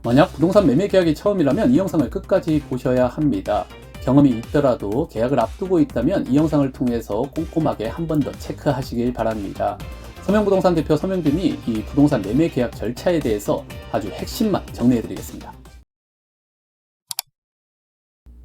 만약 부동산 매매 계약이 처음이라면 이 영상을 끝까지 보셔야 합니다. 경험이 있더라도 계약을 앞두고 있다면 이 영상을 통해서 꼼꼼하게 한 번 더 체크하시길 바랍니다. 서명부동산 대표 서명준이 이 부동산 매매 계약 절차에 대해서 아주 핵심만 정리해드리겠습니다.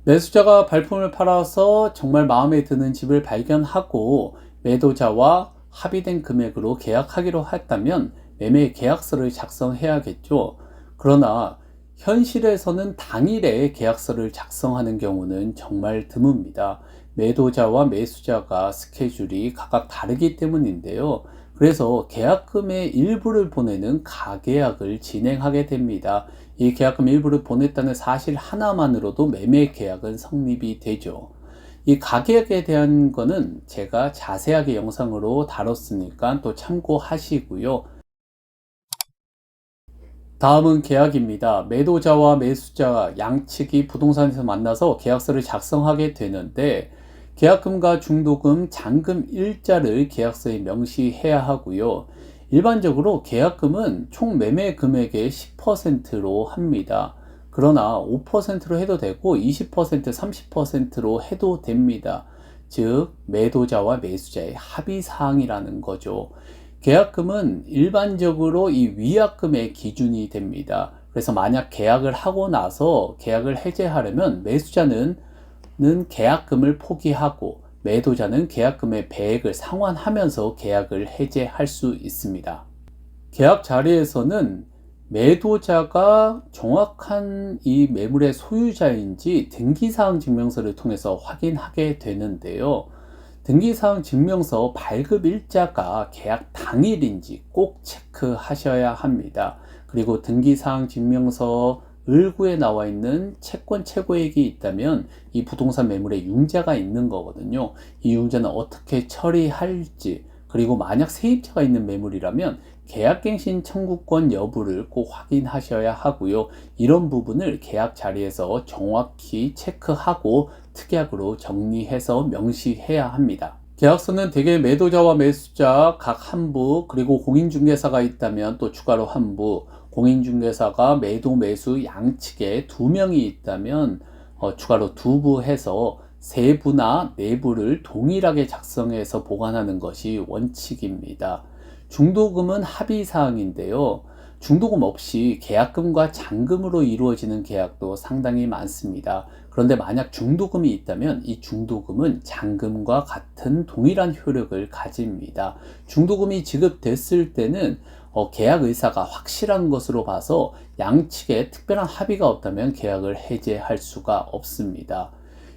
매수자가 발품을 팔아서 정말 마음에 드는 집을 발견하고 매도자와 합의된 금액으로 계약하기로 했다면 매매 계약서를 작성해야겠죠. 그러나 현실에서는 당일에 계약서를 작성하는 경우는 정말 드뭅니다. 매도자와 매수자가 스케줄이 각각 다르기 때문인데요. 그래서 계약금의 일부를 보내는 가계약을 진행하게 됩니다. 이 계약금 일부를 보냈다는 사실 하나만으로도 매매 계약은 성립이 되죠. 이 가계약에 대한 거는 제가 자세하게 영상으로 다뤘으니까 또 참고하시고요. 다음은 계약입니다. 매도자와 매수자 양측이 부동산에서 만나서 계약서를 작성하게 되는데 계약금과 중도금, 잔금 일자를 계약서에 명시해야 하고요. 일반적으로 계약금은 총 매매 금액의 10%로 합니다. 그러나 5%로 해도 되고 20%, 30%로 해도 됩니다. 즉 매도자와 매수자의 합의사항이라는 거죠. 계약금은 일반적으로 이 위약금의 기준이 됩니다. 그래서 만약 계약을 하고 나서 계약을 해제하려면 매수자는 계약금을 포기하고 매도자는 계약금의 배액을 상환하면서 계약을 해제할 수 있습니다. 계약 자리에서는 매도자가 정확한 이 매물의 소유자인지 등기사항 증명서를 통해서 확인하게 되는데요. 등기사항 증명서 발급 일자가 계약 당일인지 꼭 체크하셔야 합니다. 그리고 등기사항 증명서 을구에 나와 있는 채권 최고액이 있다면 이 부동산 매물에 융자가 있는 거거든요. 이 융자는 어떻게 처리할지, 그리고 만약 세입자가 있는 매물이라면 계약갱신 청구권 여부를 꼭 확인하셔야 하고요. 이런 부분을 계약 자리에서 정확히 체크하고 특약으로 정리해서 명시해야 합니다. 계약서는 대개 매도자와 매수자 각 한 부, 그리고 공인중개사가 있다면 또 추가로 한 부, 공인중개사가 매도 매수 양측에 2명이 있다면 추가로 2부 해서 3부나 4부를 동일하게 작성해서 보관하는 것이 원칙입니다. 중도금은 합의사항인데요. 중도금 없이 계약금과 잔금으로 이루어지는 계약도 상당히 많습니다. 그런데 만약 중도금이 있다면 이 중도금은 잔금과 같은 동일한 효력을 가집니다. 중도금이 지급됐을 때는 계약 의사가 확실한 것으로 봐서 양측에 특별한 합의가 없다면 계약을 해제할 수가 없습니다.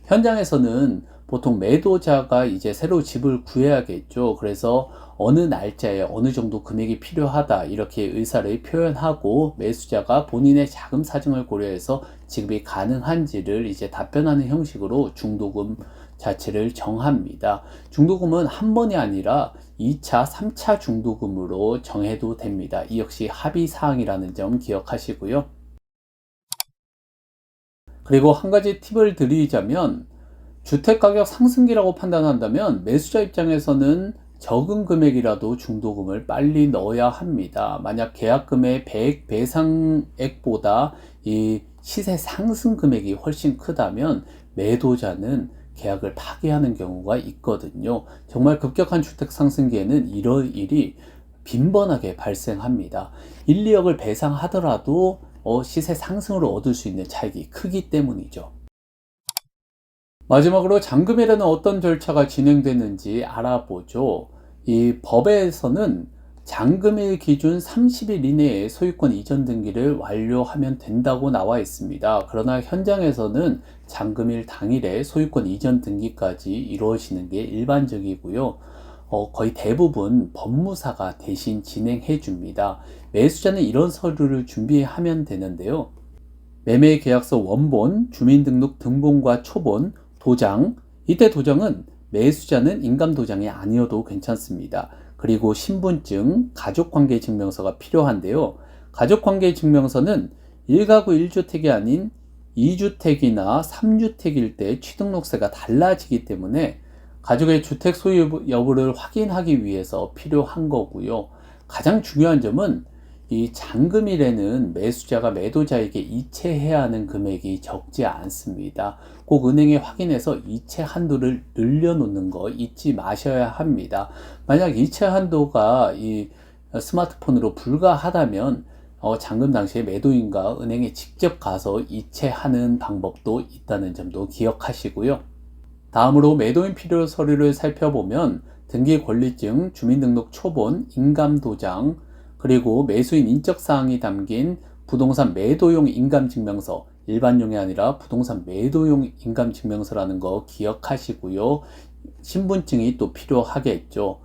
현장에서는 보통 매도자가 이제 새로 집을 구해야겠죠. 그래서 어느 날짜에 어느 정도 금액이 필요하다 이렇게 의사를 표현하고 매수자가 본인의 자금 사정을 고려해서 지급이 가능한지를 이제 답변하는 형식으로 중도금 자체를 정합니다. 중도금은 한 번이 아니라 2차, 3차 중도금으로 정해도 됩니다. 이 역시 합의사항이라는 점 기억하시고요. 그리고 한 가지 팁을 드리자면 주택가격 상승기라고 판단한다면 매수자 입장에서는 적은 금액이라도 중도금을 빨리 넣어야 합니다. 만약 계약금의 배액 배상액보다 이 시세 상승 금액이 훨씬 크다면 매도자는 계약을 파기하는 경우가 있거든요. 정말 급격한 주택 상승기에는 이런 일이 빈번하게 발생합니다. 1, 2억을 배상하더라도 시세 상승으로 얻을 수 있는 차익이 크기 때문이죠. 마지막으로 잔금일에는 어떤 절차가 진행되는지 알아보죠. 이 법에서는 잔금일 기준 30일 이내에 소유권 이전 등기를 완료하면 된다고 나와 있습니다. 그러나 현장에서는 잔금일 당일에 소유권 이전 등기까지 이루어지는 게 일반적이고요. 거의 대부분 법무사가 대신 진행해 줍니다. 매수자는 이런 서류를 준비하면 되는데요. 매매계약서 원본, 주민등록 등본과 초본, 도장, 이때 도장은 매수자는 인감도장이 아니어도 괜찮습니다. 그리고 신분증, 가족관계증명서가 필요한데요. 가족관계증명서는 1가구 1주택이 아닌 2주택이나 3주택일 때 취등록세가 달라지기 때문에 가족의 주택 소유 여부를 확인하기 위해서 필요한 거고요. 가장 중요한 점은 이 잔금이라는 매수자가 매도자에게 이체해야 하는 금액이 적지 않습니다. 꼭 은행에 확인해서 이체 한도를 늘려놓는 거 잊지 마셔야 합니다. 만약 이체 한도가 이 스마트폰으로 불가하다면 잔금 당시에 매도인과 은행에 직접 가서 이체하는 방법도 있다는 점도 기억하시고요. 다음으로 매도인 필요 서류를 살펴보면 등기 권리증, 주민등록 초본, 인감도장, 그리고 매수인 인적사항이 담긴 부동산 매도용 인감증명서, 일반용이 아니라 부동산 매도용 인감증명서라는 거 기억하시고요. 신분증이 또 필요하겠죠.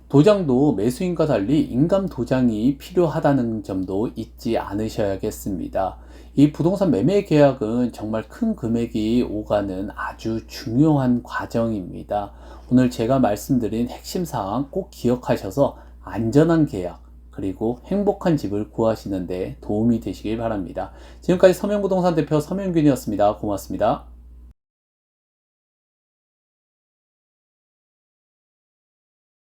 도장도 매수인과 달리 인감도장이 필요하다는 점도 잊지 않으셔야겠습니다. 이 부동산 매매 계약은 정말 큰 금액이 오가는 아주 중요한 과정입니다. 오늘 제가 말씀드린 핵심 사항 꼭 기억하셔서 안전한 계약, 그리고 행복한 집을 구하시는 데 도움이 되시길 바랍니다. 지금까지 서명부동산 대표 서명균이었습니다. 고맙습니다.